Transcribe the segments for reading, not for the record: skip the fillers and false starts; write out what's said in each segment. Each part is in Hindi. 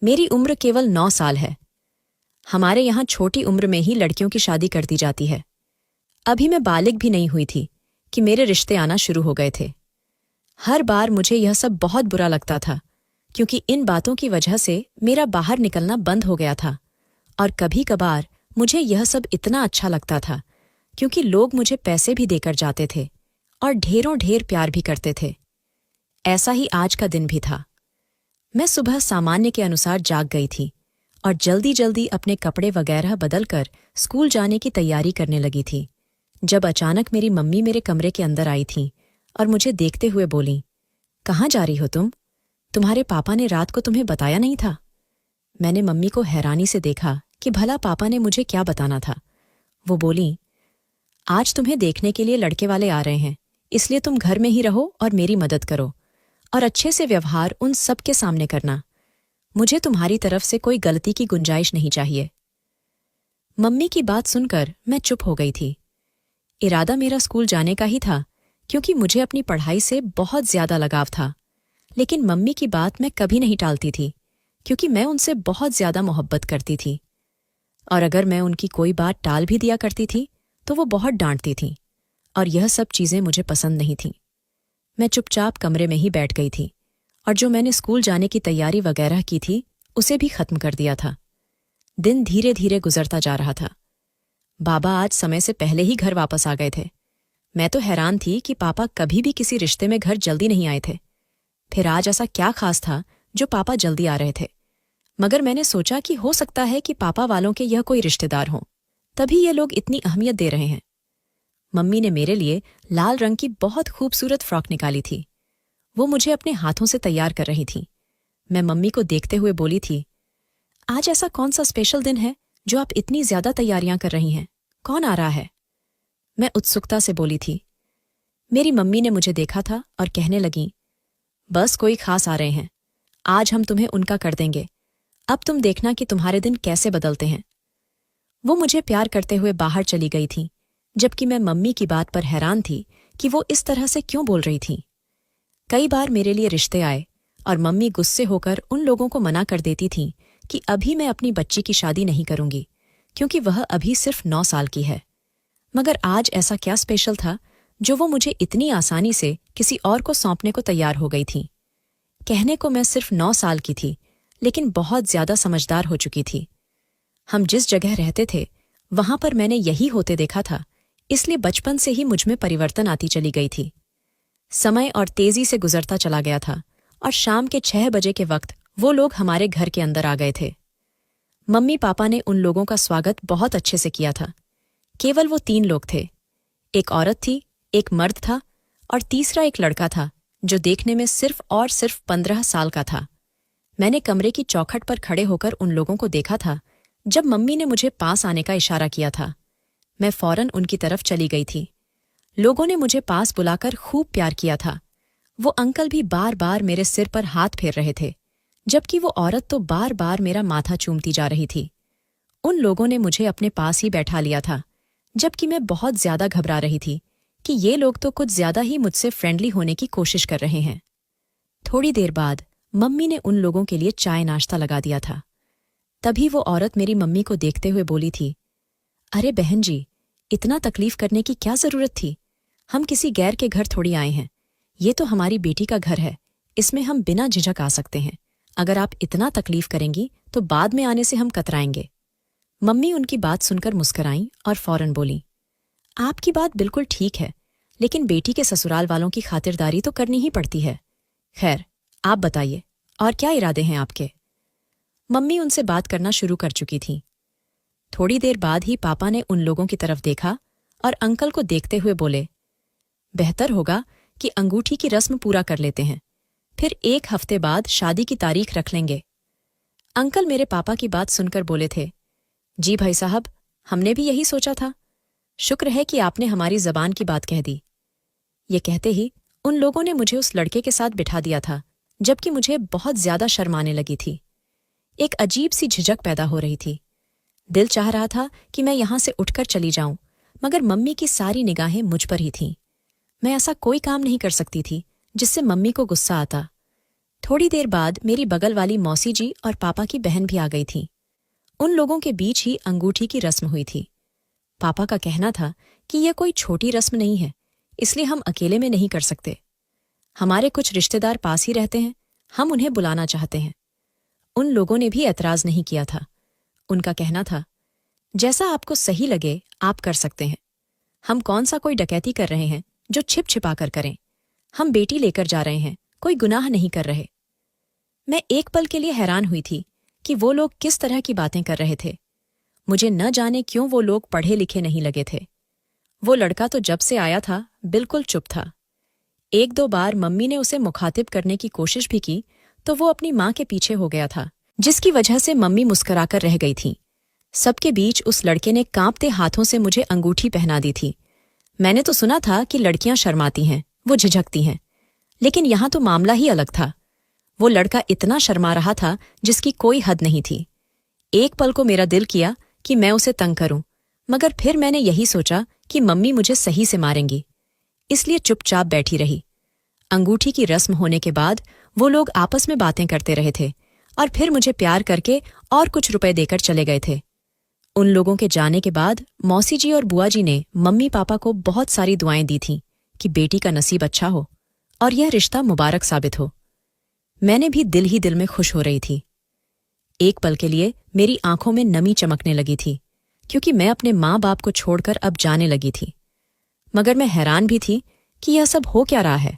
मेरी उम्र केवल 9 साल है। हमारे यहाँ छोटी उम्र में ही लड़कियों की शादी कर दी जाती है। अभी मैं बालिग भी नहीं हुई थी कि मेरे रिश्ते आना शुरू हो गए थे। हर बार मुझे यह सब बहुत बुरा लगता था, क्योंकि इन बातों की वजह से मेरा बाहर निकलना बंद हो गया था। और कभी कभार मुझे यह सब इतना अच्छा लगता था, क्योंकि लोग मुझे पैसे भी देकर जाते थे और ढेरों ढेर प्यार भी करते थे। ऐसा ही आज का दिन भी था। मैं सुबह सामान्य के अनुसार जाग गई थी और जल्दी जल्दी अपने कपड़े वगैरह बदलकर स्कूल जाने की तैयारी करने लगी थी, जब अचानक मेरी मम्मी मेरे कमरे के अंदर आई थीं और मुझे देखते हुए बोलीं, "कहाँ जा रही हो तुम? तुम्हारे पापा ने रात को तुम्हें बताया नहीं था?" मैंने मम्मी को हैरानी से देखा कि भला पापा ने मुझे क्या बताना था। वो बोलीं, "आज तुम्हें देखने के लिए लड़के वाले आ रहे हैं, इसलिए तुम घर में ही रहो और मेरी मदद करो, और अच्छे से व्यवहार उन सब के सामने करना। मुझे तुम्हारी तरफ से कोई गलती की गुंजाइश नहीं चाहिए।" मम्मी की बात सुनकर मैं चुप हो गई थी। इरादा मेरा स्कूल जाने का ही था, क्योंकि मुझे अपनी पढ़ाई से बहुत ज्यादा लगाव था। लेकिन मम्मी की बात मैं कभी नहीं टालती थी, क्योंकि मैं उनसे बहुत ज्यादा मोहब्बत करती थी। और अगर मैं उनकी कोई बात टाल भी दिया करती थी तो वो बहुत डांटती थीं, और यह सब चीजें मुझे पसंद नहीं थीं। मैं चुपचाप कमरे में ही बैठ गई थी और जो मैंने स्कूल जाने की तैयारी वगैरह की थी उसे भी खत्म कर दिया था। दिन धीरे धीरे गुजरता जा रहा था। बाबा आज समय से पहले ही घर वापस आ गए थे। मैं तो हैरान थी कि पापा कभी भी किसी रिश्ते में घर जल्दी नहीं आए थे। फिर आज ऐसा क्या खास था जो पापा जल्दी आ रहे थे? मगर मैंने सोचा कि हो सकता है कि पापा वालों के यह कोई रिश्तेदार हों, तभी ये लोग इतनी अहमियत दे रहे हैं। मम्मी ने मेरे लिए लाल रंग की बहुत खूबसूरत फ्रॉक निकाली थी। वो मुझे अपने हाथों से तैयार कर रही थी। मैं मम्मी को देखते हुए बोली थी, "आज ऐसा कौन सा स्पेशल दिन है जो आप इतनी ज्यादा तैयारियां कर रही हैं? कौन आ रहा है?" मैं उत्सुकता से बोली थी। मेरी मम्मी ने मुझे देखा था और कहने लगीं, "बस कोई खास आ रहे हैं। आज हम तुम्हें उनका कर देंगे। अब तुम देखना कि तुम्हारे दिन कैसे बदलते हैं।" वो मुझे प्यार करते हुए बाहर चली गई थी, जबकि मैं मम्मी की बात पर हैरान थी कि वो इस तरह से क्यों बोल रही थी। कई बार मेरे लिए रिश्ते आए और मम्मी गुस्से होकर उन लोगों को मना कर देती थीं कि अभी मैं अपनी बच्ची की शादी नहीं करूंगी, क्योंकि वह अभी सिर्फ 9 साल की है। मगर आज ऐसा क्या स्पेशल था जो वो मुझे इतनी आसानी से किसी और को सौंपने को तैयार हो गई थी? कहने को मैं सिर्फ 9 साल की थी, लेकिन बहुत ज्यादा समझदार हो चुकी थी। हम जिस जगह रहते थे वहां पर मैंने यही होते देखा था, इसलिए बचपन से ही मुझमें परिवर्तन आती चली गई थी। समय और तेजी से गुजरता चला गया था और शाम के 6 बजे के वक्त वो लोग हमारे घर के अंदर आ गए थे। मम्मी पापा ने उन लोगों का स्वागत बहुत अच्छे से किया था। केवल वो 3 लोग थे। एक औरत थी, एक मर्द था और तीसरा एक लड़का था जो देखने में सिर्फ और सिर्फ 15 साल का था। मैंने कमरे की चौखट पर खड़े होकर उन लोगों को देखा था जब मम्मी ने मुझे पास आने का इशारा किया था। मैं फौरन उनकी तरफ चली गई थी। लोगों ने मुझे पास बुलाकर खूब प्यार किया था। वो अंकल भी बार बार मेरे सिर पर हाथ फेर रहे थे, जबकि वो औरत तो बार बार मेरा माथा चूमती जा रही थी। उन लोगों ने मुझे अपने पास ही बैठा लिया था, जबकि मैं बहुत ज्यादा घबरा रही थी कि ये लोग तो कुछ ज्यादा ही मुझसे फ्रेंडली होने की कोशिश कर रहे हैं। थोड़ी देर बाद मम्मी ने उन लोगों के लिए चाय नाश्ता लगा दिया था। तभी वो औरत मेरी मम्मी को देखते हुए बोली थी, "अरे बहन जी, इतना तकलीफ करने की क्या जरूरत थी? हम किसी गैर के घर थोड़ी आए हैं। ये तो हमारी बेटी का घर है, इसमें हम बिना झिझक आ सकते हैं। अगर आप इतना तकलीफ करेंगी तो बाद में आने से हम कतराएंगे।" मम्मी उनकी बात सुनकर मुस्कुराईं और फौरन बोली, "आपकी बात बिल्कुल ठीक है, लेकिन बेटी के ससुराल वालों की खातिरदारी तो करनी ही पड़ती है। खैर, आप बताइए, और क्या इरादे हैं आपके?" मम्मी उनसे बात करना शुरू कर चुकी थीं। थोड़ी देर बाद ही पापा ने उन लोगों की तरफ देखा और अंकल को देखते हुए बोले, "बेहतर होगा कि अंगूठी की रस्म पूरा कर लेते हैं, फिर 1 हफ्ते बाद शादी की तारीख रख लेंगे।" अंकल मेरे पापा की बात सुनकर बोले थे, "जी भाई साहब, हमने भी यही सोचा था। शुक्र है कि आपने हमारी जबान की बात कह दी।" ये कहते ही उन लोगों ने मुझे उस लड़के के साथ बिठा दिया था, जबकि मुझे बहुत ज्यादा शर्माने लगी थी। एक अजीब सी झिझक पैदा हो रही थी। दिल चाह रहा था कि मैं यहां से उठकर चली जाऊं, मगर मम्मी की सारी निगाहें मुझ पर ही थीं। मैं ऐसा कोई काम नहीं कर सकती थी जिससे मम्मी को गुस्सा आता। थोड़ी देर बाद मेरी बगल वाली मौसी जी और पापा की बहन भी आ गई थी। उन लोगों के बीच ही अंगूठी की रस्म हुई थी। पापा का कहना था कि यह कोई छोटी रस्म नहीं है, इसलिए हम अकेले में नहीं कर सकते। हमारे कुछ रिश्तेदार पास ही रहते हैं, हम उन्हें बुलाना चाहते हैं। उन लोगों ने भी ऐतराज नहीं किया था। उनका कहना था, जैसा आपको सही लगे आप कर सकते हैं। हम कौन सा कोई डकैती कर रहे हैं जो छिप छिपा कर करें। हम बेटी लेकर जा रहे हैं, कोई गुनाह नहीं कर रहे। मैं एक पल के लिए हैरान हुई थी कि वो लोग किस तरह की बातें कर रहे थे। मुझे न जाने क्यों वो लोग पढ़े लिखे नहीं लगे थे। वो लड़का तो जब से आया था बिल्कुल चुप था। एक दो बार मम्मी ने उसे मुखातिब करने की कोशिश भी की तो वो अपनी माँ के पीछे हो गया था, जिसकी वजह से मम्मी मुस्कुराकर रह गई थी। सबके बीच उस लड़के ने कांपते हाथों से मुझे अंगूठी पहना दी थी। मैंने तो सुना था कि लड़कियां शर्माती हैं, वो झिझकती हैं, लेकिन यहां तो मामला ही अलग था। वो लड़का इतना शर्मा रहा था जिसकी कोई हद नहीं थी। एक पल को मेरा दिल किया कि मैं उसे तंग करूं, मगर फिर मैंने यही सोचा कि मम्मी मुझे सही से मारेंगी, इसलिए चुपचाप बैठी रही। अंगूठी की रस्म होने के बाद वो लोग आपस में बातें करते रहे थे और फिर मुझे प्यार करके और कुछ रुपए देकर चले गए थे। उन लोगों के जाने के बाद मौसी जी और बुआ जी ने मम्मी पापा को बहुत सारी दुआएं दी थीं कि बेटी का नसीब अच्छा हो और यह रिश्ता मुबारक साबित हो। मैंने भी दिल ही दिल में खुश हो रही थी। एक पल के लिए मेरी आंखों में नमी चमकने लगी थी, क्योंकि मैं अपने माँ बाप को छोड़कर अब जाने लगी थी। मगर मैं हैरान भी थी कि यह सब हो क्या रहा है।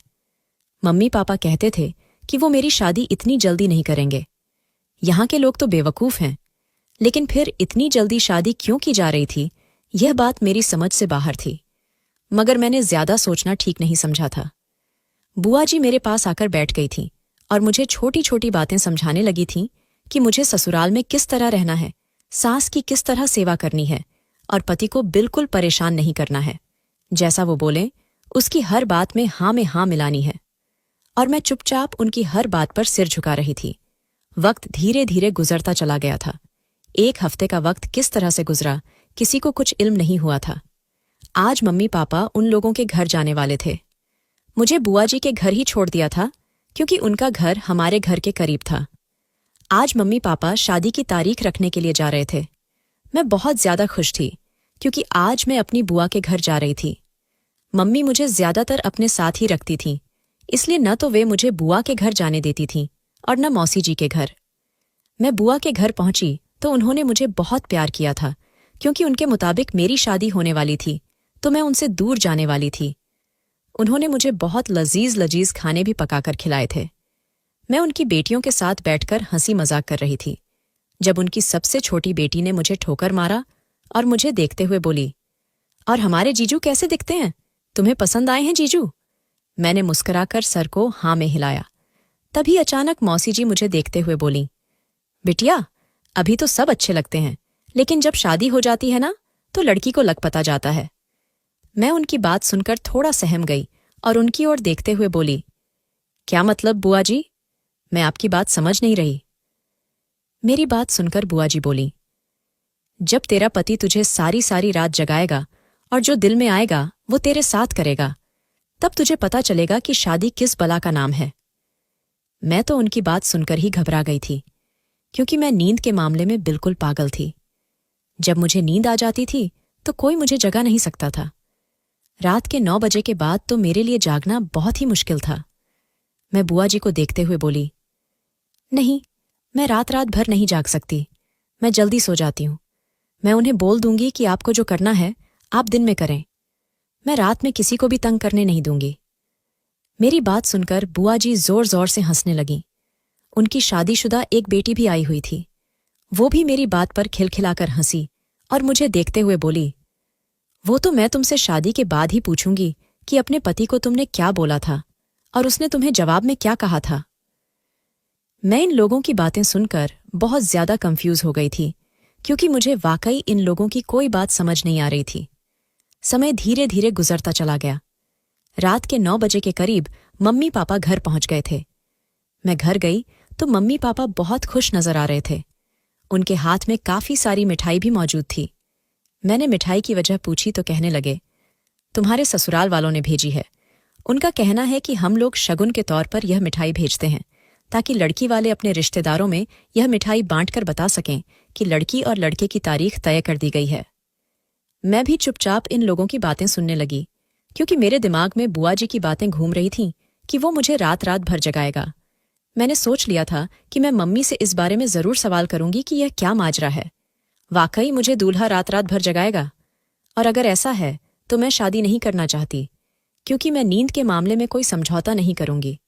मम्मी पापा कहते थे कि वो मेरी शादी इतनी जल्दी नहीं करेंगे। यहाँ के लोग तो बेवकूफ हैं, लेकिन फिर इतनी जल्दी शादी क्यों की जा रही थी, यह बात मेरी समझ से बाहर थी। मगर मैंने ज्यादा सोचना ठीक नहीं समझा था। बुआ जी मेरे पास आकर बैठ गई थी और मुझे छोटी छोटी बातें समझाने लगी थीं कि मुझे ससुराल में किस तरह रहना है, सास की किस तरह सेवा करनी है और पति को बिल्कुल परेशान नहीं करना है। जैसा वो बोले उसकी हर बात में हाँ मिलानी है। और मैं चुपचाप उनकी हर बात पर सिर झुका रही थी। वक्त धीरे धीरे गुजरता चला गया था। एक हफ्ते का वक्त किस तरह से गुजरा किसी को कुछ इल्म नहीं हुआ था। आज मम्मी पापा उन लोगों के घर जाने वाले थे। मुझे बुआ जी के घर ही छोड़ दिया था, क्योंकि उनका घर हमारे घर के करीब था। आज मम्मी पापा शादी की तारीख रखने के लिए जा रहे थे। मैं बहुत ज्यादा खुश थी, क्योंकि आज मैं अपनी बुआ के घर जा रही थी। मम्मी मुझे ज्यादातर अपने साथ ही रखती थीं, इसलिए न तो वे मुझे बुआ के घर जाने देती थीं और न मौसी जी के घर। मैं बुआ के घर पहुंची तो उन्होंने मुझे बहुत प्यार किया था, क्योंकि उनके मुताबिक मेरी शादी होने वाली थी तो मैं उनसे दूर जाने वाली थी। उन्होंने मुझे बहुत लजीज लजीज खाने भी पकाकर खिलाए थे। मैं उनकी बेटियों के साथ बैठकर हंसी मजाक कर रही थी, जब उनकी सबसे छोटी बेटी ने मुझे ठोकर मारा और मुझे देखते हुए बोली, और हमारे जीजू कैसे दिखते हैं, तुम्हें पसंद आए हैं जीजू? मैंने मुस्कुराकर सर को हाँ में हिलाया। तभी अचानक मौसी जी मुझे देखते हुए बोली, बिटिया अभी तो सब अच्छे लगते हैं, लेकिन जब शादी हो जाती है ना तो लड़की को लग पता जाता है। मैं उनकी बात सुनकर थोड़ा सहम गई और उनकी ओर देखते हुए बोली, क्या मतलब बुआ जी? मैं आपकी बात समझ नहीं रही। मेरी बात सुनकर बुआ जी बोली, जब तेरा पति तुझे सारी सारी रात जगाएगा और जो दिल में आएगा वो तेरे साथ करेगा, तब तुझे पता चलेगा कि शादी किस बला का नाम है। मैं तो उनकी बात सुनकर ही घबरा गई थी, क्योंकि मैं नींद के मामले में बिल्कुल पागल थी। जब मुझे नींद आ जाती थी तो कोई मुझे जगा नहीं सकता था। रात के 9 बजे के बाद तो मेरे लिए जागना बहुत ही मुश्किल था। मैं बुआ जी को देखते हुए बोली, नहीं, मैं रात रात भर नहीं जाग सकती, मैं जल्दी सो जाती हूँ। मैं उन्हें बोल दूंगी कि आपको जो करना है आप दिन में करें। मैं रात में किसी को भी तंग करने नहीं दूंगी। मेरी बात सुनकर बुआ जी जोर जोर से हंसने लगीं। उनकी शादीशुदा एक बेटी भी आई हुई थी। वो भी मेरी बात पर खिलखिलाकर हंसी और मुझे देखते हुए बोली, वो तो मैं तुमसे शादी के बाद ही पूछूंगी कि अपने पति को तुमने क्या बोला था और उसने तुम्हें जवाब में क्या कहा था। मैं इन लोगों की बातें सुनकर बहुत ज्यादा कंफ्यूज हो गई थी, क्योंकि मुझे वाकई इन लोगों की कोई बात समझ नहीं आ रही थी। समय धीरे धीरे गुजरता चला गया। रात के 9 बजे के करीब मम्मी पापा घर पहुंच गए थे। मैं घर गई तो मम्मी पापा बहुत खुश नजर आ रहे थे। उनके हाथ में काफी सारी मिठाई भी मौजूद थी। मैंने मिठाई की वजह पूछी तो कहने लगे, तुम्हारे ससुराल वालों ने भेजी है। उनका कहना है कि हम लोग शगुन के तौर पर यह मिठाई भेजते हैं ताकि लड़की वाले अपने रिश्तेदारों में यह मिठाई बांटकर बता सकें कि लड़की और लड़के की तारीख तय कर दी गई है। मैं भी चुपचाप इन लोगों की बातें सुनने लगी, क्योंकि मेरे दिमाग में बुआ जी की बातें घूम रही थीं कि वो मुझे रात रात भर जगाएगा। मैंने सोच लिया था कि मैं मम्मी से इस बारे में जरूर सवाल करूंगी कि यह क्या माजरा है। वाकई मुझे दूल्हा रात रात भर जगाएगा? और अगर ऐसा है तो मैं शादी नहीं करना चाहती, क्योंकि मैं नींद के मामले में कोई समझौता नहीं करूंगी।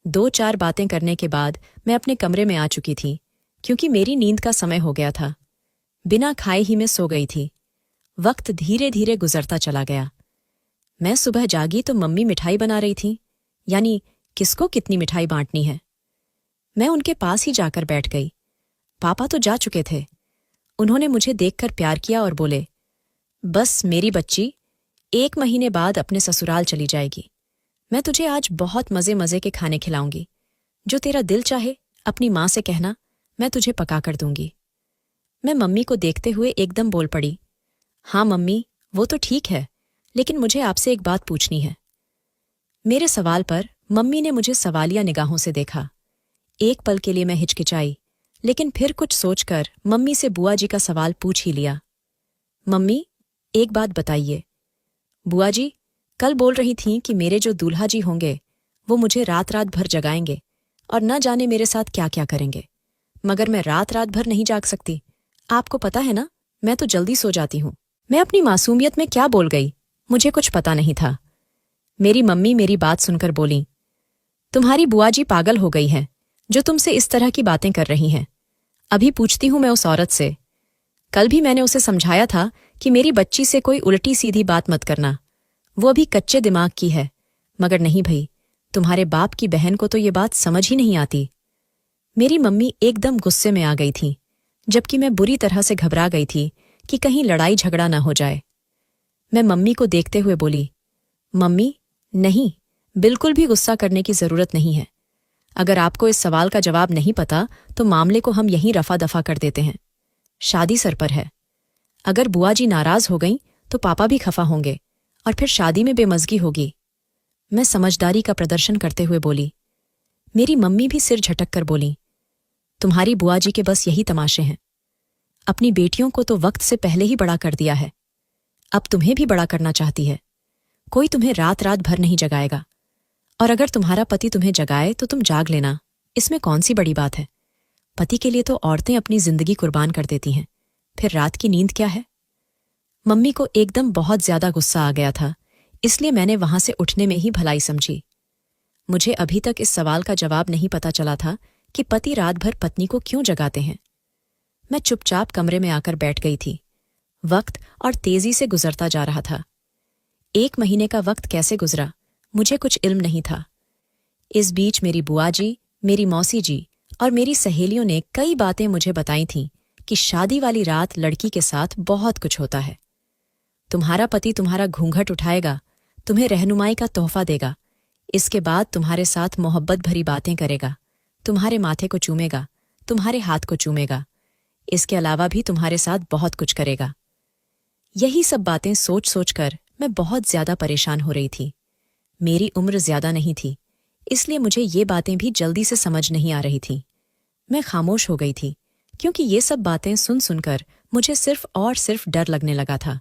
2-4 बातें करने के बाद मैं अपने कमरे में आ चुकी थी, क्योंकि मेरी नींद का समय हो गया था। बिना खाए ही मैं सो गई थी। वक्त धीरे धीरे गुजरता चला गया। मैं सुबह जागी तो मम्मी मिठाई बना रही थी, यानी किसको कितनी मिठाई बांटनी है। मैं उनके पास ही जाकर बैठ गई। पापा तो जा चुके थे। उन्होंने मुझे देखकर प्यार किया और बोले, बस मेरी बच्ची, 1 महीने बाद अपने ससुराल चली जाएगी। मैं तुझे आज बहुत मजे मजे के खाने खिलाऊंगी। जो तेरा दिल चाहे अपनी माँ से कहना, मैं तुझे पका कर दूंगी। मैं मम्मी को देखते हुए एकदम बोल पड़ी, हाँ मम्मी, वो तो ठीक है, लेकिन मुझे आपसे एक बात पूछनी है। मेरे सवाल पर मम्मी ने मुझे सवालिया निगाहों से देखा। एक पल के लिए मैं हिचकिचाई, लेकिन फिर कुछ सोचकर मम्मी से बुआ जी का सवाल पूछ ही लिया। मम्मी, एक बात बताइए। बुआ जी कल बोल रही थीं कि मेरे जो दूल्हा जी होंगे वो मुझे रात रात भर जगाएंगे और न जाने मेरे साथ क्या क्या करेंगे, मगर मैं रात रात भर नहीं जाग सकती। आपको पता है ना, मैं तो जल्दी सो जाती हूँ। मैं अपनी मासूमियत में क्या बोल गई, मुझे कुछ पता नहीं था। मेरी मम्मी मेरी बात सुनकर बोली, तुम्हारी बुआ जी पागल हो गई हैं, जो तुमसे इस तरह की बातें कर रही हैं। अभी पूछती हूँ मैं उस औरत से। कल भी मैंने उसे समझाया था कि मेरी बच्ची से कोई उल्टी सीधी बात मत करना, वो अभी कच्चे दिमाग की है। मगर नहीं भई, तुम्हारे बाप की बहन को तो ये बात समझ ही नहीं आती। मेरी मम्मी एकदम गुस्से में आ गई थी, जबकि मैं बुरी तरह से घबरा गई थी कि कहीं लड़ाई झगड़ा न हो जाए। मैं मम्मी को देखते हुए बोली, मम्मी, नहीं, बिल्कुल भी गुस्सा करने की जरूरत नहीं है। अगर आपको इस सवाल का जवाब नहीं पता तो मामले को हम यहीं रफा दफा कर देते हैं। शादी सर पर है। अगर बुआ जी नाराज हो गईं तो पापा भी खफा होंगे और फिर शादी में बेमज़गी होगी। मैं समझदारी का प्रदर्शन करते हुए बोली। मेरी मम्मी भी सिर झटक कर बोली, तुम्हारी बुआ जी के बस यही तमाशे हैं। अपनी बेटियों को तो वक्त से पहले ही बड़ा कर दिया है, अब तुम्हें भी बड़ा करना चाहती है। कोई तुम्हें रात रात भर नहीं जगाएगा, और अगर तुम्हारा पति तुम्हें जगाए तो तुम जाग लेना, इसमें कौन सी बड़ी बात है। पति के लिए तो औरतें अपनी जिंदगी कुर्बान कर देती हैं, फिर रात की नींद क्या है। मम्मी को एकदम बहुत ज्यादा गुस्सा आ गया था, इसलिए मैंने वहां से उठने में ही भलाई समझी। मुझे अभी तक इस सवाल का जवाब नहीं पता चला था कि पति रात भर पत्नी को क्यों जगाते हैं। मैं चुपचाप कमरे में आकर बैठ गई थी। वक्त और तेजी से गुजरता जा रहा था। 1 महीने का वक्त कैसे गुजरा, मुझे कुछ इल्म नहीं था। इस बीच मेरी बुआ जी, मेरी मौसी जी और मेरी सहेलियों ने कई बातें मुझे बताई थीं कि शादी वाली रात लड़की के साथ बहुत कुछ होता है। तुम्हारा पति तुम्हारा घूंघट उठाएगा, तुम्हें रहनुमाई का तोहफा देगा, इसके बाद तुम्हारे साथ मोहब्बत भरी बातें करेगा, तुम्हारे माथे को चूमेगा, तुम्हारे हाथ को चूमेगा, इसके अलावा भी तुम्हारे साथ बहुत कुछ करेगा। यही सब बातें सोच सोच कर मैं बहुत ज्यादा परेशान हो रही थी। मेरी उम्र ज्यादा नहीं थी, इसलिए मुझे ये बातें भी जल्दी से समझ नहीं आ रही थीं। मैं खामोश हो गई थी, क्योंकि ये सब बातें सुन सुनकर मुझे सिर्फ और सिर्फ डर लगने लगा था।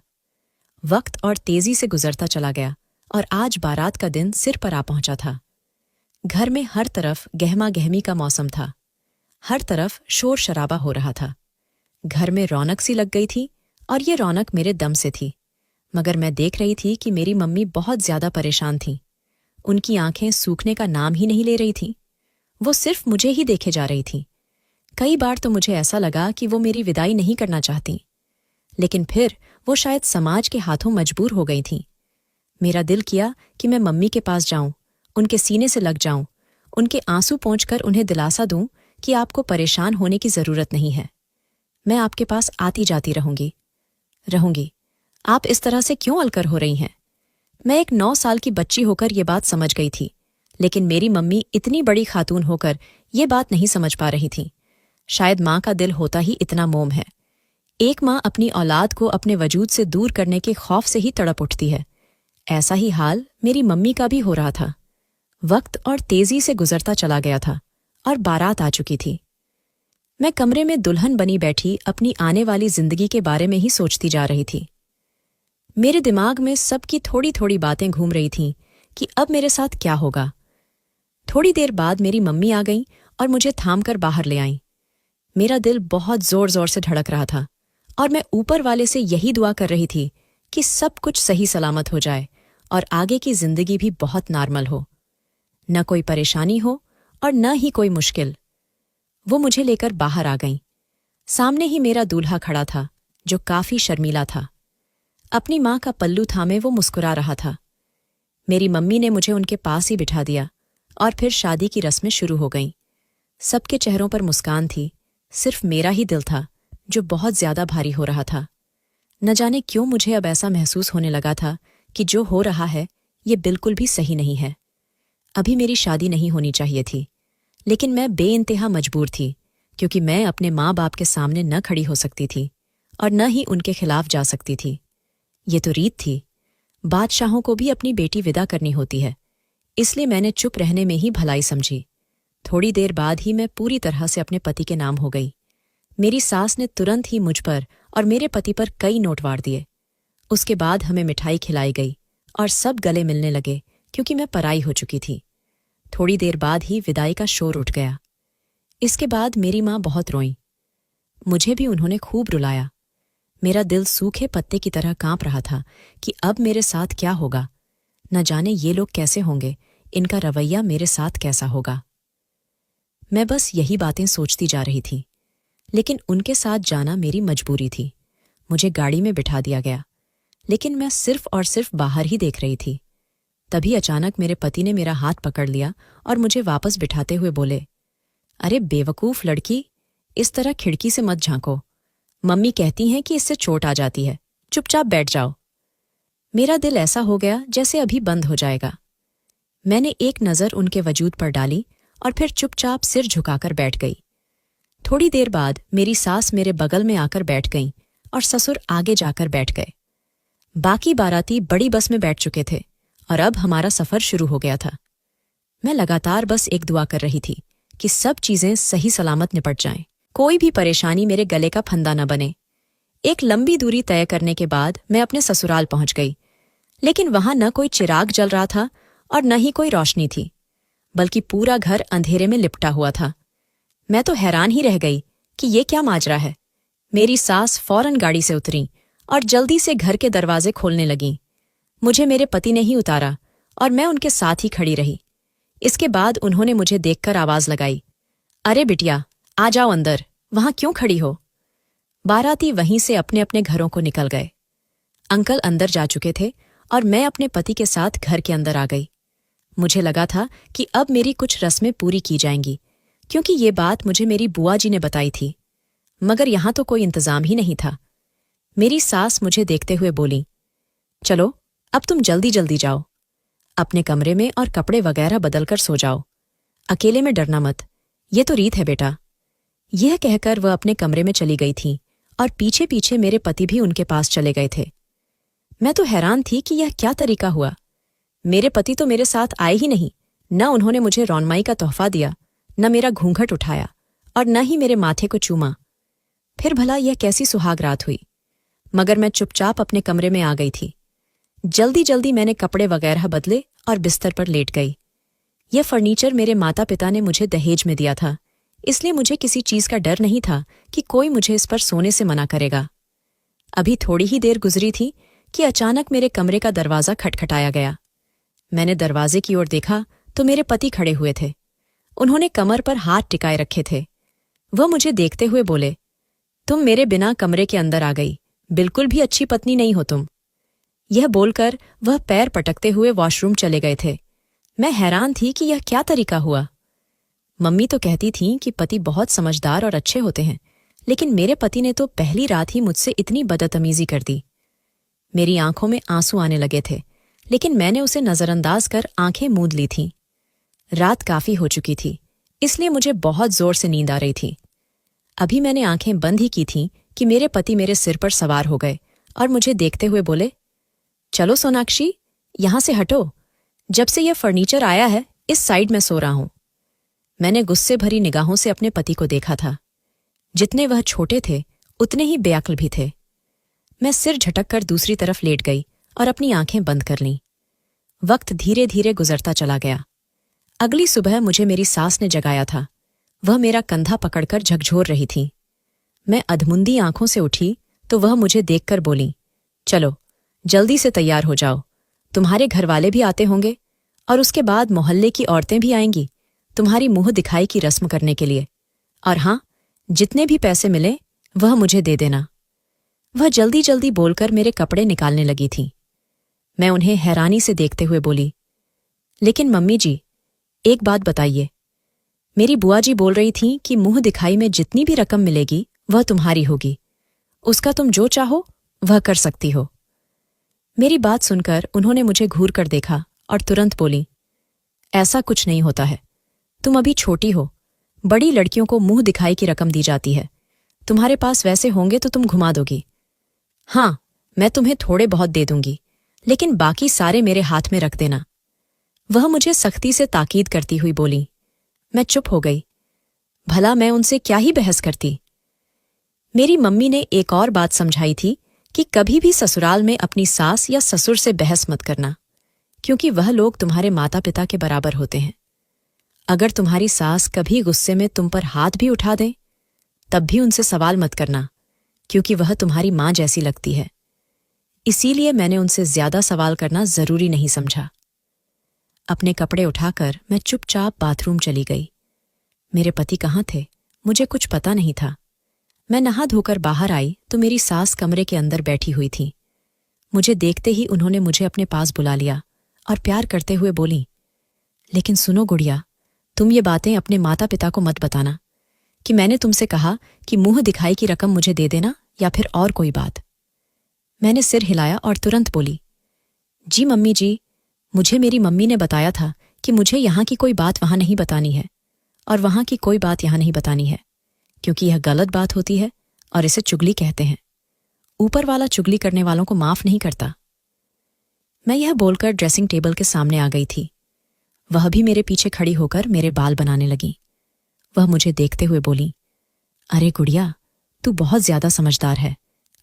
वक्त और तेजी से गुजरता चला गया और आज बारात का दिन सिर पर आ पहुंचा था। घर में हर तरफ गहमा गहमी का मौसम था। हर तरफ शोर शराबा हो रहा था। घर में रौनक सी लग गई थी और ये रौनक मेरे दम से थी। मगर मैं देख रही थी कि मेरी मम्मी बहुत ज्यादा परेशान थीं। उनकी आंखें सूखने का नाम ही नहीं ले रही थीं। वो सिर्फ मुझे ही देखे जा रही थीं। कई बार तो मुझे ऐसा लगा कि वो मेरी विदाई नहीं करना चाहती, लेकिन फिर वो शायद समाज के हाथों मजबूर हो गई थीं। मेरा दिल किया कि मैं मम्मी के पास जाऊं, उनके सीने से लग जाऊं, उनके आंसू पोंछकर उन्हें दिलासा दूं कि आपको परेशान होने की जरूरत नहीं है। मैं आपके पास आती जाती रहूंगी। आप इस तरह से क्यों अलकर हो रही हैं? मैं एक 9 साल की बच्ची होकर ये बात समझ गई थी, लेकिन मेरी मम्मी इतनी बड़ी खातून होकर ये बात नहीं समझ पा रही थी। शायद माँ का दिल होता ही इतना मोम है। एक माँ अपनी औलाद को अपने वजूद से दूर करने के खौफ से ही तड़प उठती है। ऐसा ही हाल मेरी मम्मी का भी हो रहा था। वक्त और तेजी से गुजरता चला गया था और बारात आ चुकी थी। मैं कमरे में दुल्हन बनी बैठी अपनी आने वाली जिंदगी के बारे में ही सोचती जा रही थी। मेरे दिमाग में सबकी थोड़ी थोड़ी बातें घूम रही थीं कि अब मेरे साथ क्या होगा। थोड़ी देर बाद मेरी मम्मी आ गईं और मुझे थाम कर बाहर ले आईं। मेरा दिल बहुत जोर जोर से धड़क रहा था और मैं ऊपर वाले से यही दुआ कर रही थी कि सब कुछ सही सलामत हो जाए और आगे की जिंदगी भी बहुत नॉर्मल हो, न कोई परेशानी हो और न ही कोई मुश्किल। वो मुझे लेकर बाहर आ गईं। सामने ही मेरा दूल्हा खड़ा था जो काफी शर्मीला था। अपनी माँ का पल्लू थामे वो मुस्कुरा रहा था। मेरी मम्मी ने मुझे उनके पास ही बिठा दिया और फिर शादी की रस्में शुरू हो गईं। सबके चेहरों पर मुस्कान थी, सिर्फ मेरा ही दिल था जो बहुत ज्यादा भारी हो रहा था। न जाने क्यों मुझे अब ऐसा महसूस होने लगा था कि जो हो रहा है ये बिल्कुल भी सही नहीं है। अभी मेरी शादी नहीं होनी चाहिए थी, लेकिन मैं बेइंतहा मजबूर थी क्योंकि मैं अपने माँ बाप के सामने न खड़ी हो सकती थी और न ही उनके खिलाफ जा सकती थी। ये तो रीत थी, बादशाहों को भी अपनी बेटी विदा करनी होती है, इसलिए मैंने चुप रहने में ही भलाई समझी। थोड़ी देर बाद ही मैं पूरी तरह से अपने पति के नाम हो गई। मेरी सास ने तुरंत ही मुझ पर और मेरे पति पर कई नोट वार दिए। उसके बाद हमें मिठाई खिलाई गई और सब गले मिलने लगे क्योंकि मैं पराई हो चुकी थी। थोड़ी देर बाद ही विदाई का शोर उठ गया। इसके बाद मेरी माँ बहुत रोईं। मुझे भी उन्होंने खूब रुलाया। मेरा दिल सूखे पत्ते की तरह कांप रहा था कि अब मेरे साथ क्या होगा। न जाने ये लोग कैसे होंगे, इनका रवैया मेरे साथ कैसा होगा। मैं बस यही बातें सोचती जा रही थी, लेकिन उनके साथ जाना मेरी मजबूरी थी। मुझे गाड़ी में बिठा दिया गया, लेकिन मैं सिर्फ और सिर्फ बाहर ही देख रही थी। तभी अचानक मेरे पति ने मेरा हाथ पकड़ लिया और मुझे वापस बिठाते हुए बोले, अरे बेवकूफ लड़की, इस तरह खिड़की से मत झांको। मम्मी कहती हैं कि इससे चोट आ जाती है, चुपचाप बैठ जाओ। मेरा दिल ऐसा हो गया जैसे अभी बंद हो जाएगा। मैंने एक नज़र उनके वजूद पर डाली और फिर चुपचाप सिर झुकाकर बैठ गई। थोड़ी देर बाद मेरी सास मेरे बगल में आकर बैठ गईं और ससुर आगे जाकर बैठ गए। बाकी बाराती बड़ी बस में बैठ चुके थे और अब हमारा सफर शुरू हो गया था। मैं लगातार बस एक दुआ कर रही थी कि सब चीजें सही सलामत निपट जाएं, कोई भी परेशानी मेरे गले का फंदा न बने। एक लंबी दूरी तय करने के बाद मैं अपने ससुराल पहुंच गई, लेकिन वहां न कोई चिराग जल रहा था और न ही कोई रोशनी थी, बल्कि पूरा घर अंधेरे में लिपटा हुआ था। मैं तो हैरान ही रह गई कि ये क्या माजरा है। मेरी सास फौरन गाड़ी से उतरी और जल्दी से घर के दरवाजे खोलने लगीं। मुझे मेरे पति ने ही उतारा और मैं उनके साथ ही खड़ी रही। इसके बाद उन्होंने मुझे देखकर आवाज लगाई, अरे बिटिया, आ जाओ अंदर, वहां क्यों खड़ी हो। बाराती वहीं से अपने अपने घरों को निकल गए। अंकल अंदर जा चुके थे और मैं अपने पति के साथ घर के अंदर आ गई। मुझे लगा था कि अब मेरी कुछ रस्में पूरी की जाएंगी, क्योंकि ये बात मुझे मेरी बुआ जी ने बताई थी, मगर यहां तो कोई इंतजाम ही नहीं था। मेरी सास मुझे देखते हुए बोली, चलो अब तुम जल्दी जल्दी जाओ, अपने कमरे में और कपड़े वगैरह बदलकर सो जाओ। अकेले में डरना मत, ये तो रीत है बेटा। यह कहकर वह अपने कमरे में चली गई थी और पीछे पीछे मेरे पति भी उनके पास चले गए थे। मैं तो हैरान थी कि यह क्या तरीका हुआ। मेरे पति तो मेरे साथ आए ही नहीं, न उन्होंने मुझे रौनमाई का तोहफा दिया, न मेरा घूंघट उठाया और न ही मेरे माथे को चूमा। फिर भला यह कैसी सुहाग रात हुई। मगर मैं चुपचाप अपने कमरे में आ गई थी। जल्दी जल्दी मैंने कपड़े वगैरह बदले और बिस्तर पर लेट गई। यह फर्नीचर मेरे माता पिता ने मुझे दहेज में दिया था, इसलिए मुझे किसी चीज का डर नहीं था कि कोई मुझे इस पर सोने से मना करेगा। अभी थोड़ी ही देर गुजरी थी कि अचानक मेरे कमरे का दरवाजा खटखटाया गया। मैंने दरवाजे की ओर देखा तो मेरे पति खड़े हुए थे। उन्होंने कमर पर हाथ टिकाए रखे थे। वह मुझे देखते हुए बोले, तुम मेरे बिना कमरे के अंदर आ गई, बिल्कुल भी अच्छी पत्नी नहीं हो तुम। यह बोलकर वह पैर पटकते हुए वॉशरूम चले गए थे। मैं हैरान थी कि यह क्या तरीका हुआ। मम्मी तो कहती थीं कि पति बहुत समझदार और अच्छे होते हैं, लेकिन मेरे पति ने तो पहली रात ही मुझसे इतनी बदतमीजी कर दी। मेरी आंखों में आंसू आने लगे थे, लेकिन मैंने उसे नजरअंदाज कर आंखें मूंद ली थीं। रात काफी हो चुकी थी, इसलिए मुझे बहुत जोर से नींद आ रही थी। अभी मैंने आंखें बंद ही की थीं कि मेरे पति मेरे सिर पर सवार हो गए और मुझे देखते हुए बोले, चलो सोनाक्षी, यहां से हटो। जब से यह फर्नीचर आया है, इस साइड में सो रहा हूं। मैंने गुस्से भरी निगाहों से अपने पति को देखा था। जितने वह छोटे थे उतने ही बेअक्ल भी थे। मैं सिर झटक कर दूसरी तरफ लेट गई और अपनी आंखें बंद कर लीं। वक्त धीरे धीरे गुजरता चला गया। अगली सुबह मुझे मेरी सास ने जगाया था। वह मेरा कंधा पकड़कर झकझोर रही थी। मैं अधमुंदी आंखों से उठी तो वह मुझे देखकर बोली, चलो जल्दी से तैयार हो जाओ, तुम्हारे घरवाले भी आते होंगे और उसके बाद मोहल्ले की औरतें भी आएंगी तुम्हारी मुंह दिखाई की रस्म करने के लिए। और हाँ, जितने भी पैसे मिले वह मुझे दे देना। वह जल्दी जल्दी बोलकर मेरे कपड़े निकालने लगी थी। मैं उन्हें हैरानी से देखते हुए बोली, लेकिन मम्मी जी, एक बात बताइए। मेरी बुआ जी बोल रही थीं कि मुंह दिखाई में जितनी भी रकम मिलेगी वह तुम्हारी होगी, उसका तुम जो चाहो वह कर सकती हो। मेरी बात सुनकर उन्होंने मुझे घूर कर देखा और तुरंत बोली, ऐसा कुछ नहीं होता है, तुम अभी छोटी हो, बड़ी लड़कियों को मुंह दिखाई की रकम दी जाती है, तुम्हारे पास वैसे होंगे तो तुम घुमा दोगी। हाँ, मैं तुम्हें थोड़े बहुत दे दूंगी, लेकिन बाकी सारे मेरे हाथ में रख देना। वह मुझे सख्ती से ताकीद करती हुई बोली। मैं चुप हो गई। भला मैं उनसे क्या ही बहस करती। मेरी मम्मी ने एक और बात समझाई थी कि कभी भी ससुराल में अपनी सास या ससुर से बहस मत करना, क्योंकि वह लोग तुम्हारे माता पिता के बराबर होते हैं। अगर तुम्हारी सास कभी गुस्से में तुम पर हाथ भी उठा दें, तब भी उनसे सवाल मत करना, क्योंकि वह तुम्हारी मां जैसी लगती है। इसीलिए मैंने उनसे ज्यादा सवाल करना जरूरी नहीं समझा। अपने कपड़े उठाकर मैं चुपचाप बाथरूम चली गई। मेरे पति कहाँ थे मुझे कुछ पता नहीं था। मैं नहा धोकर बाहर आई तो मेरी सास कमरे के अंदर बैठी हुई थी। मुझे देखते ही उन्होंने मुझे अपने पास बुला लिया और प्यार करते हुए बोली, लेकिन सुनो गुड़िया, तुम ये बातें अपने माता पिता को मत बताना कि मैंने तुमसे कहा कि मुंह दिखाई की रकम मुझे दे देना या फिर और कोई बात। मैंने सिर हिलाया और तुरंत बोली, जी मम्मी जी, मुझे मेरी मम्मी ने बताया था कि मुझे यहाँ की कोई बात वहाँ नहीं बतानी है और वहाँ की कोई बात यहाँ नहीं बतानी है, क्योंकि यह गलत बात होती है और इसे चुगली कहते हैं। ऊपर वाला चुगली करने वालों को माफ नहीं करता। मैं यह बोलकर ड्रेसिंग टेबल के सामने आ गई थी। वह भी मेरे पीछे खड़ी होकर मेरे बाल बनाने लगी। वह मुझे देखते हुए बोली, अरे गुड़िया, तू बहुत ज्यादा समझदार है।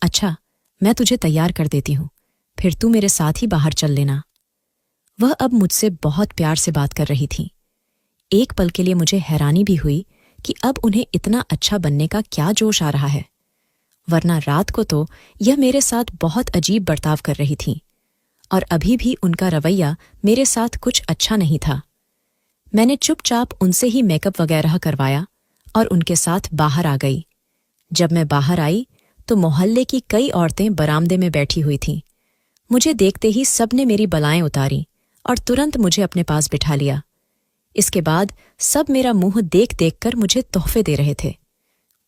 अच्छा, मैं तुझे तैयार कर देती हूँ, फिर तू मेरे साथ ही बाहर चल लेना। वह अब मुझसे बहुत प्यार से बात कर रही थी। एक पल के लिए मुझे हैरानी भी हुई कि अब उन्हें इतना अच्छा बनने का क्या जोश आ रहा है, वरना रात को तो यह मेरे साथ बहुत अजीब बर्ताव कर रही थी और अभी भी उनका रवैया मेरे साथ कुछ अच्छा नहीं था। मैंने चुपचाप उनसे ही मेकअप वगैरह करवाया और उनके साथ बाहर आ गई। जब मैं बाहर आई तो मोहल्ले की कई औरतें बरामदे में बैठी हुई थीं। मुझे देखते ही सबने मेरी बलाएं उतारी और तुरंत मुझे अपने पास बिठा लिया। इसके बाद सब मेरा मुंह देख देख कर मुझे तोहफे दे रहे थे।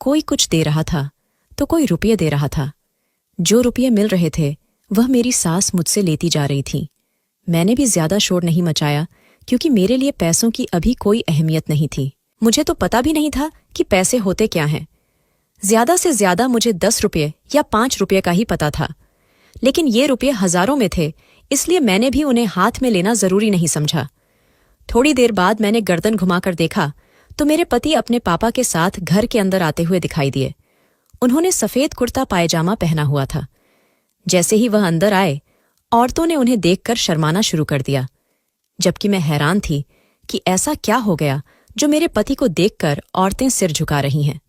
कोई कुछ दे रहा था तो कोई रुपये दे रहा था। जो रुपये मिल रहे थे वह मेरी सास मुझसे लेती जा रही थी। मैंने भी ज्यादा शोर नहीं मचाया, क्योंकि मेरे लिए पैसों की अभी कोई अहमियत नहीं थी। मुझे तो पता भी नहीं था कि पैसे होते क्या हैं। ज्यादा से ज्यादा मुझे 10 रुपये या 5 रुपये का ही पता था, लेकिन ये रुपये हजारों में थे, इसलिए मैंने भी उन्हें हाथ में लेना जरूरी नहीं समझा। थोड़ी देर बाद मैंने गर्दन घुमाकर देखा तो मेरे पति अपने पापा के साथ घर के अंदर आते हुए दिखाई दिए। उन्होंने सफेद कुर्ता पायजामा पहना हुआ था। जैसे ही वह अंदर आए, औरतों ने उन्हें देखकर शर्माना शुरू कर दिया, जबकि मैं हैरान थी कि ऐसा क्या हो गया जो मेरे पति को देखकर औरतें सिर झुका रही हैं।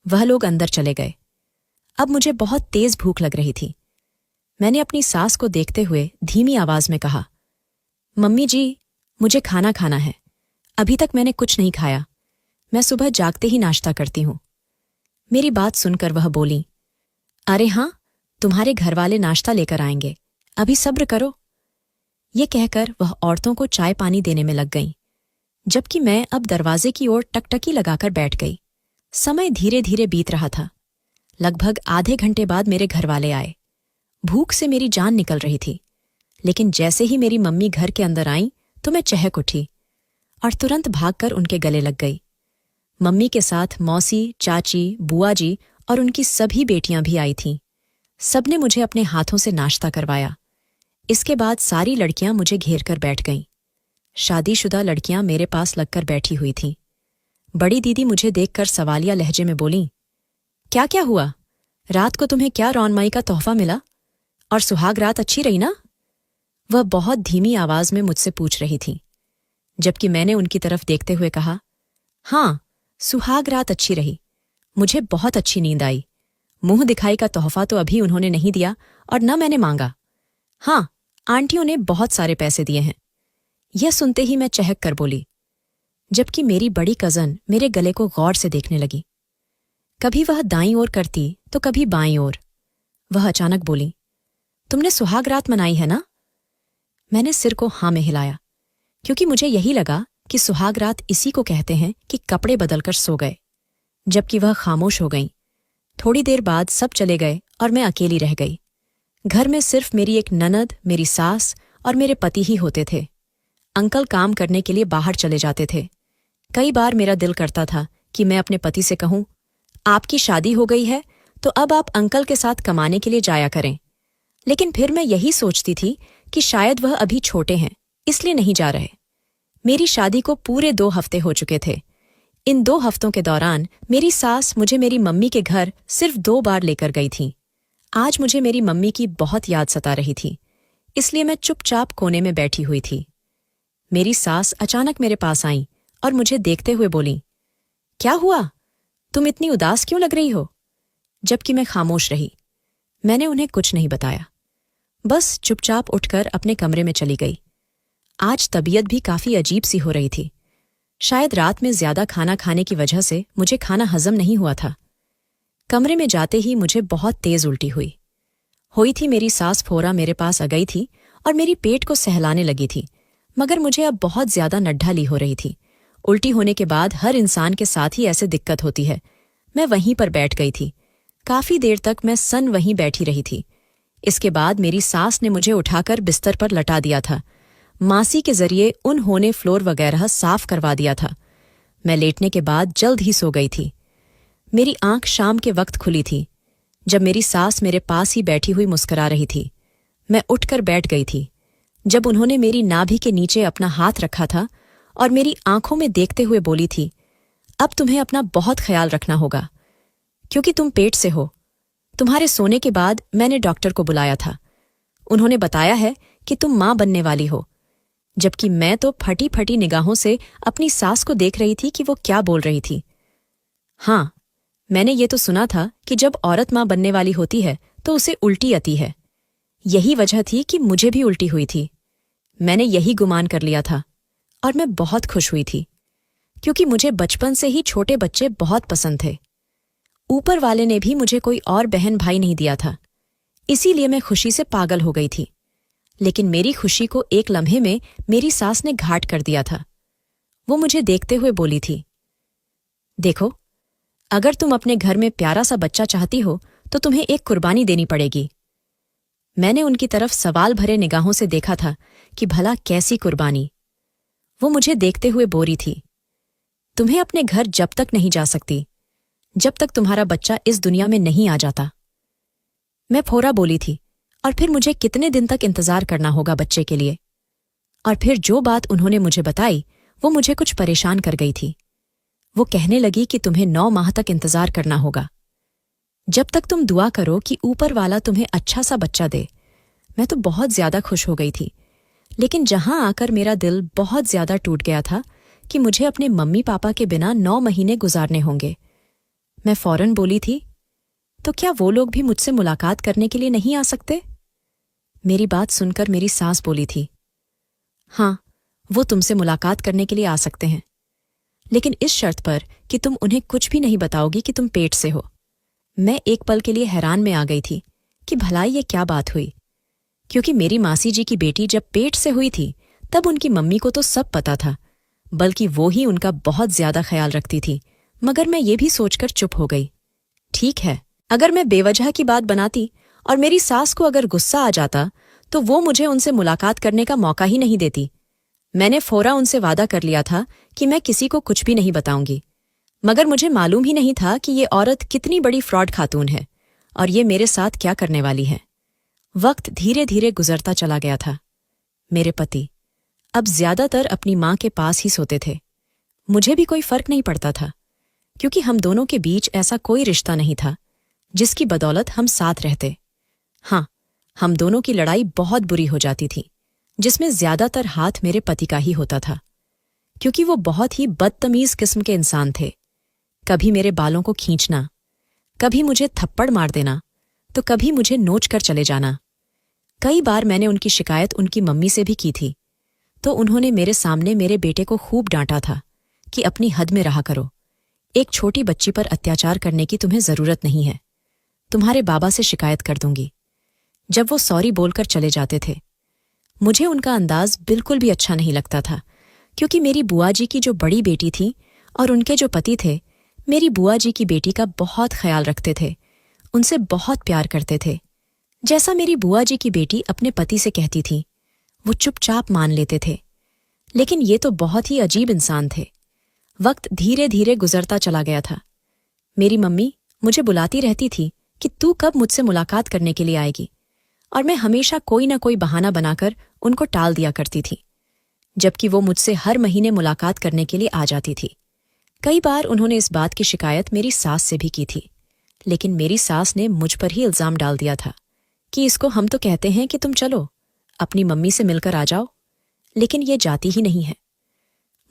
वह लोग अंदर चले गए। अब मुझे बहुत तेज भूख लग रही थी। मैंने अपनी सास को देखते हुए धीमी आवाज में कहा, मम्मी जी, मुझे खाना खाना है। अभी तक मैंने कुछ नहीं खाया। मैं सुबह जागते ही नाश्ता करती हूँ। मेरी बात सुनकर वह बोली, अरे हाँ, तुम्हारे घरवाले नाश्ता लेकर आएंगे, अभी सब्र करो। ये कहकर वह औरतों को चाय पानी देने में लग गईं, जबकि मैं अब दरवाजे की ओर टकटकी लगाकर बैठ गई। समय धीरे धीरे बीत रहा था। लगभग आधे घंटे बाद मेरे घरवाले आए। भूख से मेरी जान निकल रही थी, लेकिन जैसे ही मेरी मम्मी घर के अंदर आईं तो मैं चहक उठी और तुरंत भागकर उनके गले लग गई। मम्मी के साथ मौसी, चाची, बुआ जी और उनकी सभी बेटियां भी आई थीं। सबने मुझे अपने हाथों से नाश्ता करवाया। इसके बाद सारी लड़कियां मुझे घेर कर बैठ गईं। शादीशुदा लड़कियां मेरे पास लगकर बैठी हुई थीं। बड़ी दीदी मुझे देखकर सवालिया लहजे में बोलीं, क्या क्या हुआ? रात को तुम्हें क्या रौनमाई का तोहफा मिला? और सुहाग रात अच्छी रही ना? वह बहुत धीमी आवाज में मुझसे पूछ रही थी, जबकि मैंने उनकी तरफ देखते हुए कहा, हाँ, सुहाग रात अच्छी रही। मुझे बहुत अच्छी नींद आई। मुंह दिखाई का तोहफा तो अभी उन्होंने नहीं दिया और न मैंने मांगा। हाँ, आंटियों ने बहुत सारे पैसे दिए हैं। यह सुनते ही मैं चहक कर बोली, जबकि मेरी बड़ी कजन मेरे गले को गौर से देखने लगी। कभी वह दाईं ओर करती तो कभी बाईं ओर। वह अचानक बोली, तुमने सुहाग रात मनाई है ना? मैंने सिर को हाँ में हिलाया, क्योंकि मुझे यही लगा कि सुहाग रात इसी को कहते हैं कि कपड़े बदलकर सो गए। जबकि वह खामोश हो गईं। थोड़ी देर बाद सब चले गए और मैं अकेली रह गई। घर में सिर्फ मेरी एक ननद, मेरी सास और मेरे पति ही होते थे। अंकल काम करने के लिए बाहर चले जाते थे। कई बार मेरा दिल करता था कि मैं अपने पति से कहूं, आपकी शादी हो गई है तो अब आप अंकल के साथ कमाने के लिए जाया करें। लेकिन फिर मैं यही सोचती थी कि शायद वह अभी छोटे हैं, इसलिए नहीं जा रहे। मेरी शादी को पूरे 2 हफ्ते हो चुके थे। इन 2 हफ्तों के दौरान मेरी सास मुझे मेरी मम्मी के घर सिर्फ 2 बार लेकर गई थी। आज मुझे मेरी मम्मी की बहुत याद सता रही थी, इसलिए मैं चुपचाप कोने में बैठी हुई थी। मेरी सास अचानक मेरे पास आईं और मुझे देखते हुए बोलीं, क्या हुआ? तुम इतनी उदास क्यों लग रही हो? जबकि मैं खामोश रही। मैंने उन्हें कुछ नहीं बताया, बस चुपचाप उठकर अपने कमरे में चली गई। आज तबीयत भी काफी अजीब सी हो रही थी। शायद रात में ज्यादा खाना खाने की वजह से मुझे खाना हजम नहीं हुआ था। कमरे में जाते ही मुझे बहुत तेज उल्टी हुई थी। मेरी सास फोरा मेरे पास आ गई थी और मेरी पेट को सहलाने लगी थी, मगर मुझे अब बहुत ज्यादा नड्ढाली हो रही थी। उल्टी होने के बाद हर इंसान के साथ ही ऐसे दिक्कत होती है। मैं वहीं पर बैठ गई थी। काफी देर तक मैं सन वहीं बैठी रही थी। इसके बाद मेरी सास ने मुझे उठाकर बिस्तर पर लटा दिया था। मासी के जरिए उन्होंने फ्लोर वगैरह साफ करवा दिया था। मैं लेटने के बाद जल्द ही सो गई थी। मेरी आंख शाम के वक्त खुली थी, जब मेरी सास मेरे पास ही बैठी हुई मुस्कुरा रही थी। मैं उठकर बैठ गई थी। जब उन्होंने मेरी नाभि के नीचे अपना हाथ रखा था और मेरी आंखों में देखते हुए बोली थी, अब तुम्हें अपना बहुत ख्याल रखना होगा, क्योंकि तुम पेट से हो। तुम्हारे सोने के बाद मैंने डॉक्टर को बुलाया था। उन्होंने बताया है कि तुम मां बनने वाली हो। जबकि मैं तो फटी फटी निगाहों से अपनी सास को देख रही थी कि वो क्या बोल रही थी। हाँ, मैंने ये तो सुना था कि जब औरत मां बनने वाली होती है तो उसे उल्टी आती है। यही वजह थी कि मुझे भी उल्टी हुई थी। मैंने यही गुमान कर लिया था और मैं बहुत खुश हुई थी, क्योंकि मुझे बचपन से ही छोटे बच्चे बहुत पसंद थे। ऊपर वाले ने भी मुझे कोई और बहन भाई नहीं दिया था, इसीलिए मैं खुशी से पागल हो गई थी। लेकिन मेरी खुशी को एक लम्हे में मेरी सास ने घाट कर दिया था। वो मुझे देखते हुए बोली थी, देखो, अगर तुम अपने घर में प्यारा सा बच्चा चाहती हो तो तुम्हें एक कुर्बानी देनी पड़ेगी। मैंने उनकी तरफ सवाल भरे निगाहों से देखा था कि भला कैसी कुर्बानी। वो मुझे देखते हुए बोली थी, तुम्हें अपने घर जब तक नहीं जा सकती जब तक तुम्हारा बच्चा इस दुनिया में नहीं आ जाता। मैं फोरा बोली थी, और फिर मुझे कितने दिन तक इंतजार करना होगा बच्चे के लिए। और फिर जो बात उन्होंने मुझे बताई वो मुझे कुछ परेशान कर गई थी। वो कहने लगी कि तुम्हें 9 माह तक इंतजार करना होगा, जब तक तुम दुआ करो कि ऊपर वाला तुम्हें अच्छा सा बच्चा दे। मैं तो बहुत ज्यादा खुश हो गई थी, लेकिन जहां आकर मेरा दिल बहुत ज्यादा टूट गया था कि मुझे अपने मम्मी पापा के बिना 9 महीने गुजारने होंगे। मैं फौरन बोली थी, तो क्या वो लोग भी मुझसे मुलाकात करने के लिए नहीं आ सकते? मेरी बात सुनकर मेरी सास बोली थी, हाँ, वो तुमसे मुलाकात करने के लिए आ सकते हैं, लेकिन इस शर्त पर कि तुम उन्हें कुछ भी नहीं बताओगी कि तुम पेट से हो। मैं एक पल के लिए हैरान में आ गई थी कि भला ये क्या बात हुई, क्योंकि मेरी मासी जी की बेटी जब पेट से हुई थी तब उनकी मम्मी को तो सब पता था, बल्कि वो ही उनका बहुत ज्यादा ख्याल रखती थी। मगर मैं ये भी सोचकर चुप हो गई। ठीक है, अगर मैं बेवजह की बात बनाती और मेरी सास को अगर गुस्सा आ जाता तो वो मुझे उनसे मुलाकात करने का मौका ही नहीं देती। मैंने फौरा उनसे वादा कर लिया था कि मैं किसी को कुछ भी नहीं बताऊंगी, मगर मुझे मालूम ही नहीं था कि ये औरत कितनी बड़ी फ्रॉड खातून है और ये मेरे साथ क्या करने वाली है। वक्त धीरे धीरे गुजरता चला गया था। मेरे पति अब ज्यादातर अपनी मां के पास ही सोते थे। मुझे भी कोई फर्क नहीं पड़ता था, क्योंकि हम दोनों के बीच ऐसा कोई रिश्ता नहीं था जिसकी बदौलत हम साथ रहते। हाँ, हम दोनों की लड़ाई बहुत बुरी हो जाती थी, जिसमें ज्यादातर हाथ मेरे पति का ही होता था, क्योंकि वो बहुत ही बदतमीज किस्म के इंसान थे। कभी मेरे बालों को खींचना, कभी मुझे थप्पड़ मार देना, तो कभी मुझे नोच कर चले जाना। कई बार मैंने उनकी शिकायत उनकी मम्मी से भी की थी, तो उन्होंने मेरे सामने मेरे बेटे को खूब डांटा था कि अपनी हद में रहा करो, एक छोटी बच्ची पर अत्याचार करने की तुम्हें जरूरत नहीं है, तुम्हारे बाबा से शिकायत कर दूंगी। जब वो सॉरी बोलकर चले जाते थे, मुझे उनका अंदाज बिल्कुल भी अच्छा नहीं लगता था, क्योंकि मेरी बुआ जी की जो बड़ी बेटी थी और उनके जो पति थे, मेरी बुआ जी की बेटी का बहुत ख्याल रखते थे, उनसे बहुत प्यार करते थे। जैसा मेरी बुआ जी की बेटी अपने पति से कहती थी, वो चुपचाप मान लेते थे। लेकिन ये तो बहुत ही अजीब इंसान थे। वक्त धीरे धीरे गुजरता चला गया था। मेरी मम्मी मुझे बुलाती रहती थी कि तू कब मुझसे मुलाकात करने के लिए आएगी, और मैं हमेशा कोई ना कोई बहाना बनाकर उनको टाल दिया करती थी, जबकि वो मुझसे हर महीने मुलाकात करने के लिए आ जाती थी। कई बार उन्होंने इस बात की शिकायत मेरी सास से भी की थी, लेकिन मेरी सास ने मुझ पर ही इल्जाम डाल दिया था कि इसको हम तो कहते हैं कि तुम चलो अपनी मम्मी से मिलकर आ जाओ, लेकिन ये जाती ही नहीं है।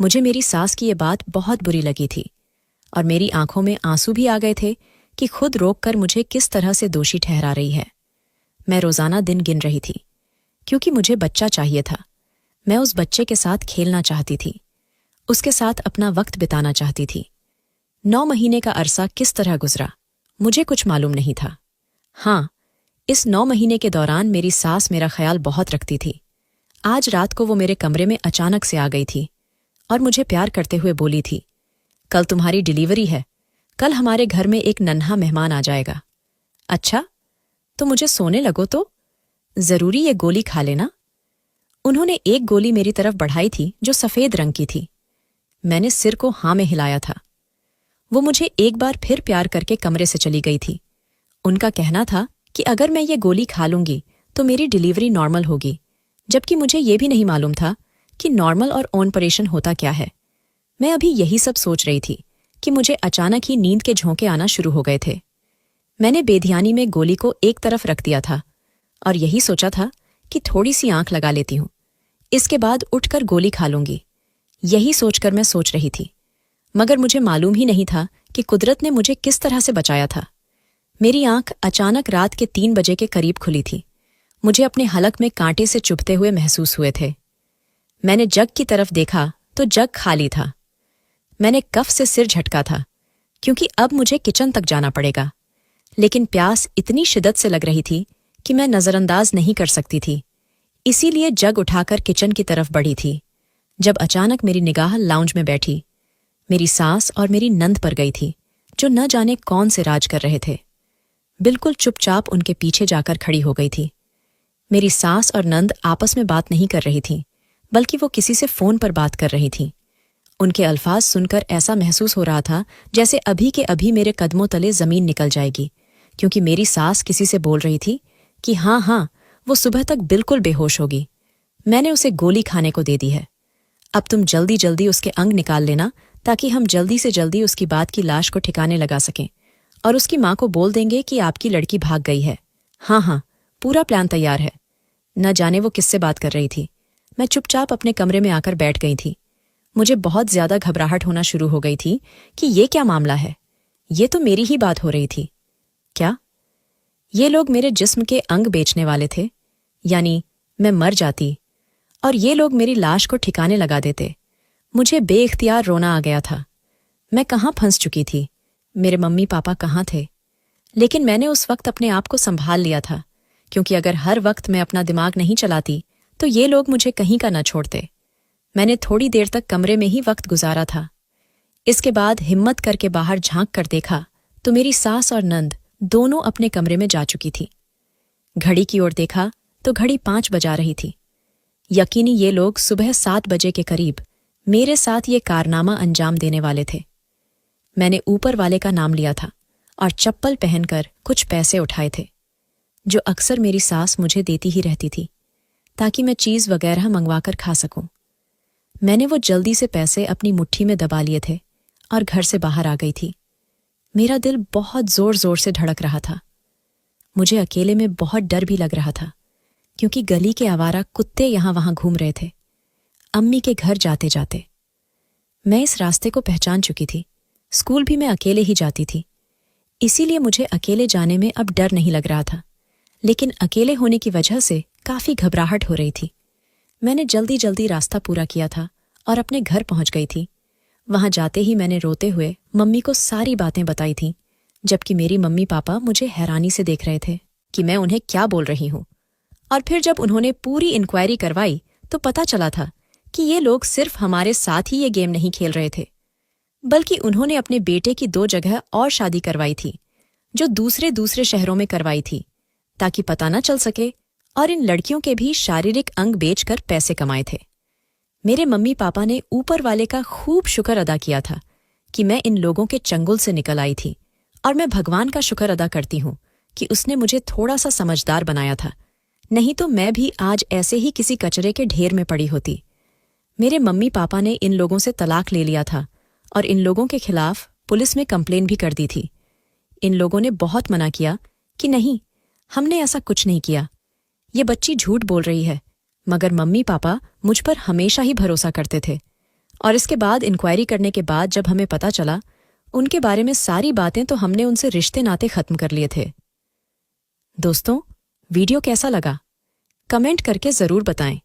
मुझे मेरी सास की ये बात बहुत बुरी लगी थी, और मेरी आंखों में आंसू भी आ गए थे कि खुद रोककर मुझे किस तरह से दोषी ठहरा रही है। मैं रोजाना दिन गिन रही थी, क्योंकि मुझे बच्चा चाहिए था। मैं उस बच्चे के साथ खेलना चाहती थी, उसके साथ अपना वक्त बिताना चाहती थी। 9 महीने का अरसा किस तरह गुजरा, मुझे कुछ मालूम नहीं था। हाँ, इस 9 महीने के दौरान मेरी सास मेरा ख्याल बहुत रखती थी। आज रात को वो मेरे कमरे में अचानक से आ गई थी और मुझे प्यार करते हुए बोली थी, कल तुम्हारी डिलीवरी है, कल हमारे घर में एक नन्हा मेहमान आ जाएगा। अच्छा, तो मुझे सोने लगो तो जरूरी ये गोली खा लेना। उन्होंने एक गोली मेरी तरफ बढ़ाई थी जो सफेद रंग की थी। मैंने सिर को हाँ में हिलाया था। वो मुझे एक बार फिर प्यार करके कमरे से चली गई थी। उनका कहना था कि अगर मैं ये गोली खा लूंगी तो मेरी डिलीवरी नॉर्मल होगी, जबकि मुझे ये भी नहीं मालूम था कि नॉर्मल और ऑपरेशन होता क्या है। मैं अभी यही सब सोच रही थी कि मुझे अचानक ही नींद के झोंके आना शुरू हो गए थे। मैंने बेध्यानी में गोली को एक तरफ रख दिया था और यही सोचा था कि थोड़ी सी आंख लगा लेती हूं, इसके बाद उठकर गोली खा लूंगी। यही सोचकर मैं सोच रही थी, मगर मुझे मालूम ही नहीं था कि कुदरत ने मुझे किस तरह से बचाया था। मेरी आंख अचानक रात के 3 बजे के करीब खुली थी। मुझे अपने हलक में कांटे से चुभते हुए महसूस हुए थे। मैंने जग की तरफ देखा तो जग खाली था। मैंने कफ से सिर झटका था, क्योंकि अब मुझे किचन तक जाना पड़ेगा, लेकिन प्यास इतनी शिद्दत से लग रही थी कि मैं नजरअंदाज नहीं कर सकती थी। इसीलिए जग उठाकर किचन की तरफ बढ़ी थी, जब अचानक मेरी निगाह लाउंज में बैठी मेरी सास और मेरी नंद पर गई थी, जो न जाने कौन से राज कर रहे थे। बिल्कुल चुपचाप उनके पीछे जाकर खड़ी हो गई थी। मेरी सास और नंद आपस में बात नहीं कर रही थीं, बल्कि वो किसी से फोन पर बात कर रही थीं। उनके अल्फाज सुनकर ऐसा महसूस हो रहा था जैसे अभी के अभी मेरे कदमों तले जमीन निकल जाएगी, क्योंकि मेरी सास किसी से बोल रही थी कि हाँ हाँ, वो सुबह तक बिल्कुल बेहोश होगी। मैंने उसे गोली खाने को दे दी है। अब तुम जल्दी जल्दी उसके अंग निकाल लेना, ताकि हम जल्दी से जल्दी उसकी बात की लाश को ठिकाने लगा सकें, और उसकी माँ को बोल देंगे कि आपकी लड़की भाग गई है। हाँ हाँ, पूरा प्लान तैयार है। न जाने वो किससे बात कर रही थी। मैं चुपचाप अपने कमरे में आकर बैठ गई थी। मुझे बहुत ज्यादा घबराहट होना शुरू हो गई थी कि ये क्या मामला है। ये तो मेरी ही बात हो रही थी। क्या ये लोग मेरे जिस्म के अंग बेचने वाले थे? यानी मैं मर जाती और ये लोग मेरी लाश को ठिकाने लगा देते। मुझे बेइख्तियार रोना आ गया था। मैं कहाँ फंस चुकी थी? मेरे मम्मी पापा कहाँ थे? लेकिन मैंने उस वक्त अपने आप को संभाल लिया था, क्योंकि अगर हर वक्त मैं अपना दिमाग नहीं चलाती तो ये लोग मुझे कहीं का न छोड़ते। मैंने थोड़ी देर तक कमरे में ही वक्त गुजारा था। इसके बाद हिम्मत करके बाहर झांक कर देखा तो मेरी सास और नंद दोनों अपने कमरे में जा चुकी थी। घड़ी की ओर देखा तो घड़ी 5 बजा रही थी। यकीनी ये लोग सुबह 7 बजे के करीब मेरे साथ ये कारनामा अंजाम देने वाले थे। मैंने ऊपर वाले का नाम लिया था और चप्पल पहनकर कुछ पैसे उठाए थे, जो अक्सर मेरी सास मुझे देती ही रहती थी, ताकि मैं चीज वगैरह मंगवाकर खा सकूं। मैंने वो जल्दी से पैसे अपनी मुट्ठी में दबा लिए थे और घर से बाहर आ गई थी। मेरा दिल बहुत जोर जोर से धड़क रहा था। मुझे अकेले में बहुत डर भी लग रहा था, क्योंकि गली के आवारा कुत्ते यहां वहां घूम रहे थे अम्मी के घर जाते जाते। मैं इस रास्ते को पहचान चुकी थी। स्कूल भी मैं अकेले ही जाती थी, इसीलिए मुझे अकेले जाने में अब डर नहीं लग रहा था। लेकिन अकेले होने की वजह से काफी घबराहट हो रही थी। मैंने जल्दी जल्दी रास्ता पूरा किया था और अपने घर पहुंच गई थी। वहां जाते ही मैंने रोते हुए मम्मी को सारी बातें बताई थीं, जबकि मेरी मम्मी पापा मुझे हैरानी से देख रहे थे कि मैं उन्हें क्या बोल रही हूं। और फिर जब उन्होंने पूरी इंक्वायरी करवाई तो पता चला था कि ये लोग सिर्फ हमारे साथ ही ये गेम नहीं खेल रहे थे, बल्कि उन्होंने अपने बेटे की 2 जगह और शादी करवाई थी, जो दूसरे दूसरे शहरों में करवाई थी, ताकि पता न चल सके और इन लड़कियों के भी शारीरिक अंग बेचकर पैसे कमाए थे। मेरे मम्मी पापा ने ऊपर वाले का खूब शुक्र अदा किया था कि मैं इन लोगों के चंगुल से निकल आई थी, और मैं भगवान का शुक्र अदा करती हूँ कि उसने मुझे थोड़ा सा समझदार बनाया था, नहीं तो मैं भी आज ऐसे ही किसी कचरे के ढेर में पड़ी होती। मेरे मम्मी पापा ने इन लोगों से तलाक ले लिया था और इन लोगों के खिलाफ पुलिस में कंप्लेन भी कर दी थी। इन लोगों ने बहुत मना किया कि नहीं, हमने ऐसा कुछ नहीं किया, ये बच्ची झूठ बोल रही है, मगर मम्मी पापा मुझ पर हमेशा ही भरोसा करते थे। और इसके बाद इंक्वायरी करने के बाद जब हमें पता चला उनके बारे में सारी बातें, तो हमने उनसे रिश्ते नाते खत्म कर लिए थे। दोस्तों, वीडियो कैसा लगा? कमेंट करके जरूर बताएं।